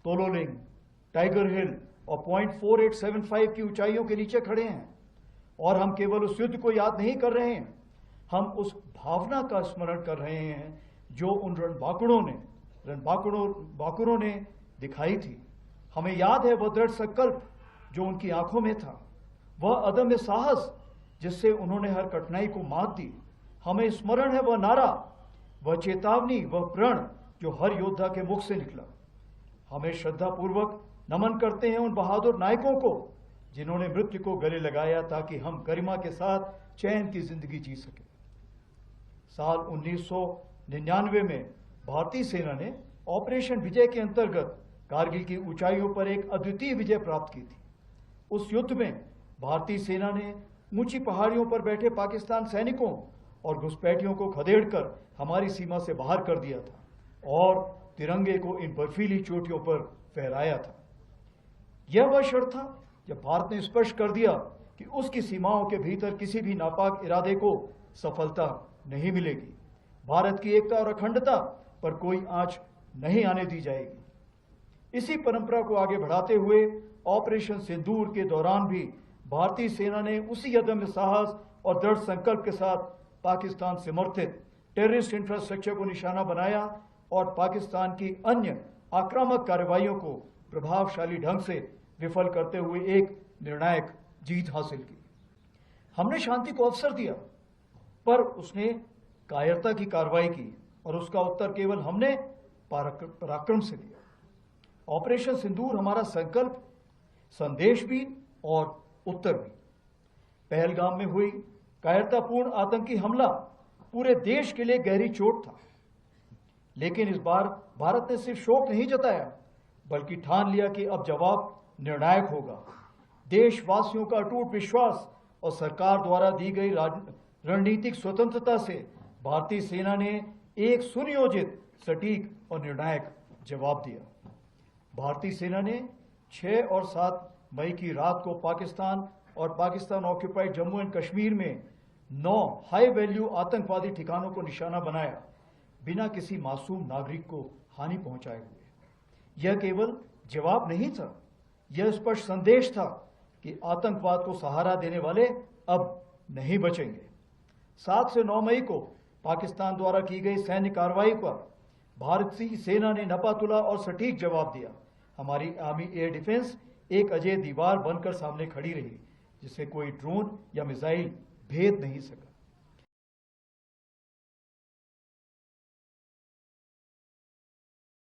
Tololing, tiger हिल और point 4875 की ऊंचाइयों के नीचे खड़े हैं। और हम केवल उस युद्ध को याद नहीं कर रहे हैं, हम उस भावना का स्मरण कर रहे हैं जो उन रणबांकुरों ने दिखाई थी। हमें याद है वह दृढ़ संकल्प जो उनकी आंखों में था, वह अदम्य साहस जिससे उन्होंने हर कठिनाई को मात दी। हमें स्मरण है वह नारा, वह चेतावनी, वह प्रण जो हर योद्धा के मुख से निकला। हमें श्रद्धापूर्वक नमन करते हैं उन बहादुर नायकों को जिन्होंने मृत्यु को गले लगाया ताकि हम गरिमा के साथ चैन की जिंदगी जी सके। साल 1999 में भारतीय सेना ने ऑपरेशन विजय के अंतर्गत कारगिल की ऊंचाइयों पर एक अद्वितीय विजय प्राप्त की थी। उस युद्ध में भारतीय सेना ने ऊंची पहाड़ियों पर बैठे पाकिस्तान सैनिकों और घुसपैठियों को खदेड़कर हमारी सीमा से बाहर कर दिया था और तिरंगे को इन बर्फीली चोटियों पर फहराया था। यह वह क्षण था जब भारत ने स्पष्ट कर दिया कि उसकी सीमाओं के भीतर किसी भी नापाक इरादे को सफलता नहीं मिलेगी। भारत की एकता और अखंडता पर कोई आंच नहीं आने दी जाएगी। इसी परंपरा को आगे बढ़ाते हुए ऑपरेशन सिंदूर के दौरान भी भारतीय सेना ने उसी अदम्य साहस और दृढ़ संकल्प के साथ पाकिस्तान समर्थित टेररिस्ट इंफ्रास्ट्रक्चर को निशाना बनाया और पाकिस्तान की अन्य आक्रामक कार्रवाइयों को प्रभावशाली ढंग से विफल करते हुए एक निर्णायक जीत हासिल की। हमने शांति को अवसर दिया, पर उसने कायरता की कार्रवाई की और उसका उत्तर केवल हमने पराक्रम से दिया। ऑपरेशन सिंदूर हमारा संकल्प, संदेश भी और उत्तर भी। पहलगाम में हुई कायरतापूर्ण आतंकी हमला पूरे देश के लिए गहरी चोट था, लेकिन इस बार भारत ने सिर्फ शोक नहीं जताया बल्कि ठान लिया कि अब जवाब निर्णायक होगा। देशवासियों का अटूट विश्वास और सरकार द्वारा दी गई रणनीतिक स्वतंत्रता से भारतीय सेना ने एक सुनियोजित, सटीक और निर्णायक जवाब दिया। भारतीय सेना ने 6 और 7 मई की रात को पाकिस्तान और पाकिस्तान ऑक्यूपाइड जम्मू एंड कश्मीर में 9 हाई वैल्यू आतंकवादी ठिकानों को निशाना बनाया, बिना किसी मासूम नागरिक को हानि पहुंचाए हुए। यह केवल जवाब नहीं था, यह स्पष्ट संदेश था कि आतंकवाद को सहारा देने वाले अब नहीं बचेंगे। 7 से 9 मई को पाकिस्तान द्वारा की गई सैन्य कार्रवाई पर भारतीय सेना ने नपातुला और सटीक जवाब दिया। हमारी आर्मी एयर डिफेंस एक अजय दीवार बनकर सामने खड़ी रही, जिसे कोई ड्रोन या मिसाइल भेद नहीं सका।